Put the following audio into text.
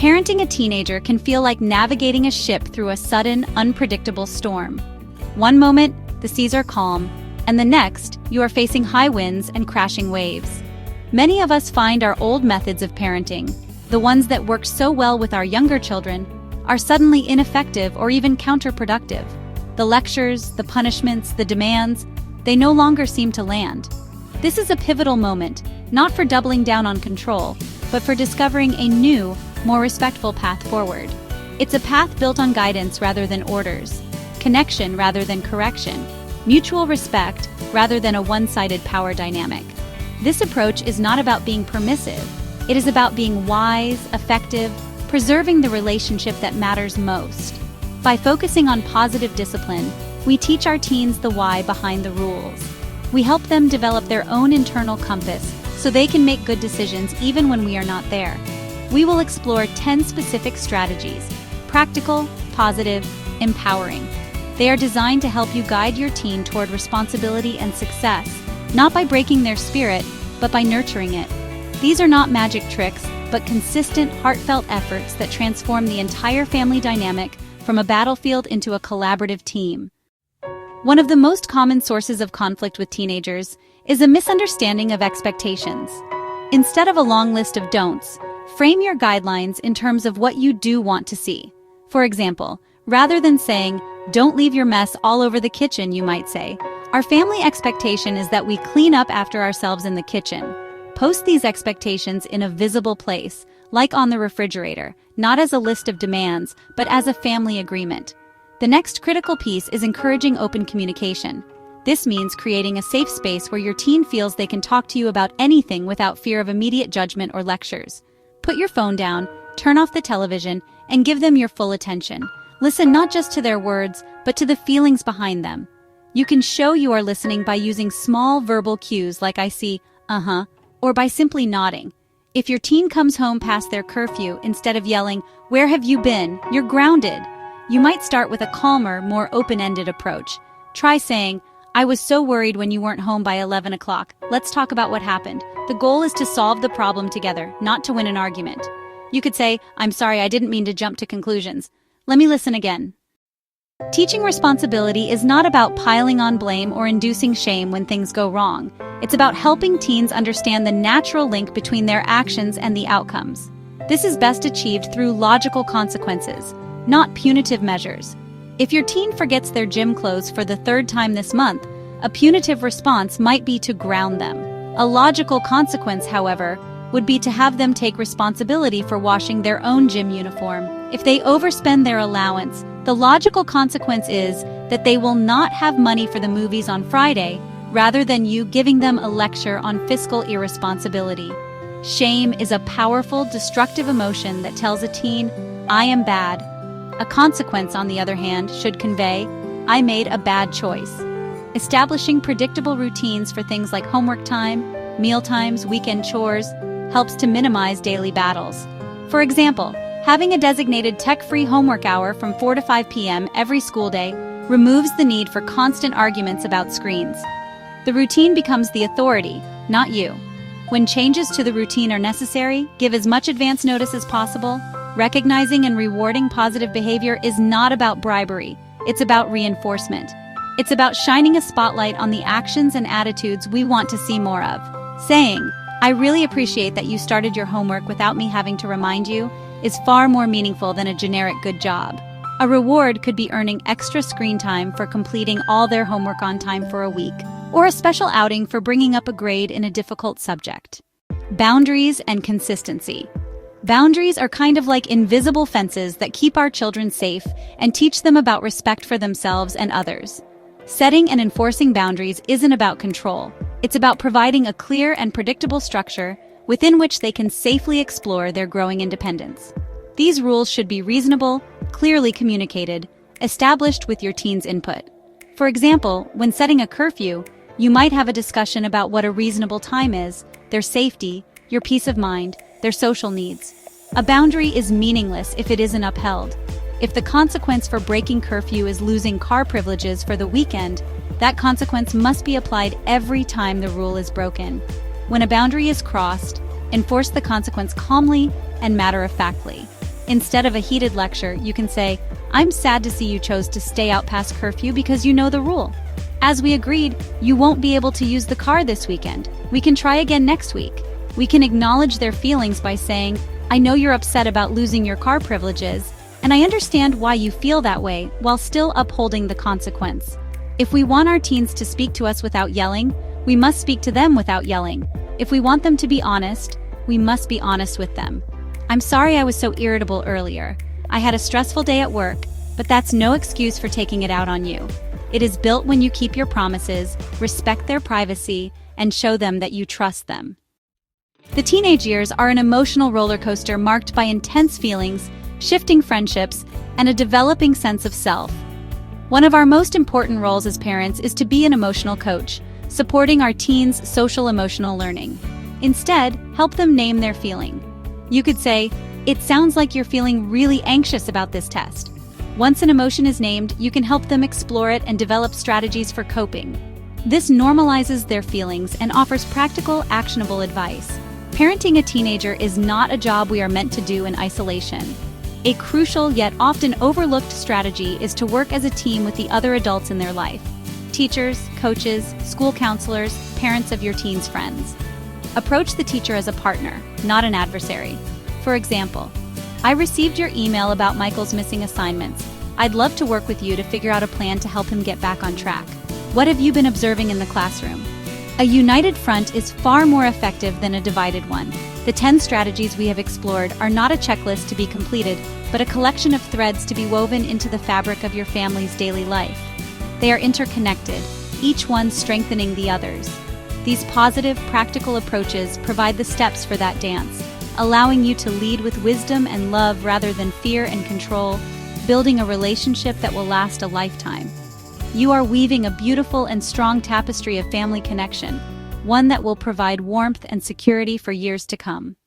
Parenting a teenager can feel like navigating a ship through a sudden, unpredictable storm. One moment, the seas are calm, and the next, you are facing high winds and crashing waves. Many of us find our old methods of parenting, the ones that worked so well with our younger children, are suddenly ineffective or even counterproductive. The lectures, the punishments, the demands, they no longer seem to land. This is a pivotal moment, not for doubling down on control, but for discovering a new, more respectful path forward. It's a path built on guidance rather than orders, connection rather than correction, mutual respect rather than a one-sided power dynamic. This approach is not about being permissive. It is about being wise, effective, preserving the relationship that matters most. By focusing on positive discipline, we teach our teens the why behind the rules. We help them develop their own internal compass so they can make good decisions even when we are not there. We will explore 10 specific strategies, practical, positive, empowering. They are designed to help you guide your teen toward responsibility and success, not by breaking their spirit, but by nurturing it. These are not magic tricks, but consistent, heartfelt efforts that transform the entire family dynamic from a battlefield into a collaborative team. One of the most common sources of conflict with teenagers is a misunderstanding of expectations. Instead of a long list of don'ts, frame your guidelines in terms of what you do want to see. For example, rather than saying, "Don't leave your mess all over the kitchen," you might say, "Our family expectation is that we clean up after ourselves in the kitchen." Post these expectations in a visible place, like on the refrigerator, not as a list of demands, but as a family agreement. The next critical piece is encouraging open communication. This means creating a safe space where your teen feels they can talk to you about anything without fear of immediate judgment or lectures. Put your phone down, turn off the television, and give them your full attention. Listen not just to their words, but to the feelings behind them. You can show you are listening by using small verbal cues like "I see," "uh-huh," or by simply nodding. If your teen comes home past their curfew, instead of yelling, "Where have you been? You're grounded." You might start with a calmer, more open-ended approach. Try saying, "I was so worried when you weren't home by 11 o'clock. Let's talk about what happened." The goal is to solve the problem together, not to win an argument. You could say, "I'm sorry, I didn't mean to jump to conclusions. Let me listen again." Teaching responsibility is not about piling on blame or inducing shame when things go wrong. It's about helping teens understand the natural link between their actions and the outcomes. This is best achieved through logical consequences, not punitive measures. If your teen forgets their gym clothes for the third time this month, a punitive response might be to ground them. A logical consequence, however, would be to have them take responsibility for washing their own gym uniform. If they overspend their allowance, the logical consequence is that they will not have money for the movies on Friday, rather than you giving them a lecture on fiscal irresponsibility. Shame is a powerful, destructive emotion that tells a teen, "I am bad." A consequence, on the other hand, should convey, "I made a bad choice." Establishing predictable routines for things like homework time, meal times, weekend chores, helps to minimize daily battles. For example, having a designated tech-free homework hour from 4 to 5 p.m. every school day removes the need for constant arguments about screens. The routine becomes the authority, not you. When changes to the routine are necessary, give as much advance notice as possible. Recognizing and rewarding positive behavior is not about bribery, it's about reinforcement. It's about shining a spotlight on the actions and attitudes we want to see more of. Saying, "I really appreciate that you started your homework without me having to remind you," is far more meaningful than a generic "good job." A reward could be earning extra screen time for completing all their homework on time for a week, or a special outing for bringing up a grade in a difficult subject. Boundaries and consistency. Boundaries are kind of like invisible fences that keep our children safe and teach them about respect for themselves and others. Setting and enforcing boundaries isn't about control. It's about providing a clear and predictable structure within which they can safely explore their growing independence. These rules should be reasonable, clearly communicated, established with your teen's input. For example, when setting a curfew, you might have a discussion about what a reasonable time is, their safety, your peace of mind, their social needs. A boundary is meaningless if it isn't upheld. If the consequence for breaking curfew is losing car privileges for the weekend, that consequence must be applied every time the rule is broken. When a boundary is crossed, enforce the consequence calmly and matter-of-factly. Instead of a heated lecture, you can say, "I'm sad to see you chose to stay out past curfew because you know the rule. As we agreed, you won't be able to use the car this weekend. We can try again next week." We can acknowledge their feelings by saying, "I know you're upset about losing your car privileges, and I understand why you feel that way," while still upholding the consequence. If we want our teens to speak to us without yelling, we must speak to them without yelling. If we want them to be honest, we must be honest with them. "I'm sorry I was so irritable earlier. I had a stressful day at work, but that's no excuse for taking it out on you. It is built when you keep your promises, respect their privacy, and show them that you trust them." The teenage years are an emotional roller coaster marked by intense feelings, shifting friendships, and a developing sense of self. One of our most important roles as parents is to be an emotional coach, supporting our teens' social-emotional learning. Instead, help them name their feeling. You could say, "It sounds like you're feeling really anxious about this test." Once an emotion is named, you can help them explore it and develop strategies for coping. This normalizes their feelings and offers practical, actionable advice. Parenting a teenager is not a job we are meant to do in isolation. A crucial yet often overlooked strategy is to work as a team with the other adults in their life: teachers, coaches, school counselors, parents of your teen's friends. Approach the teacher as a partner, not an adversary. For example, "I received your email about Michael's missing assignments. I'd love to work with you to figure out a plan to help him get back on track. What have you been observing in the classroom?" A united front is far more effective than a divided one. The 10 strategies we have explored are not a checklist to be completed, but a collection of threads to be woven into the fabric of your family's daily life. They are interconnected, each one strengthening the others. These positive, practical approaches provide the steps for that dance, allowing you to lead with wisdom and love rather than fear and control, building a relationship that will last a lifetime. You are weaving a beautiful and strong tapestry of family connection, one that will provide warmth and security for years to come.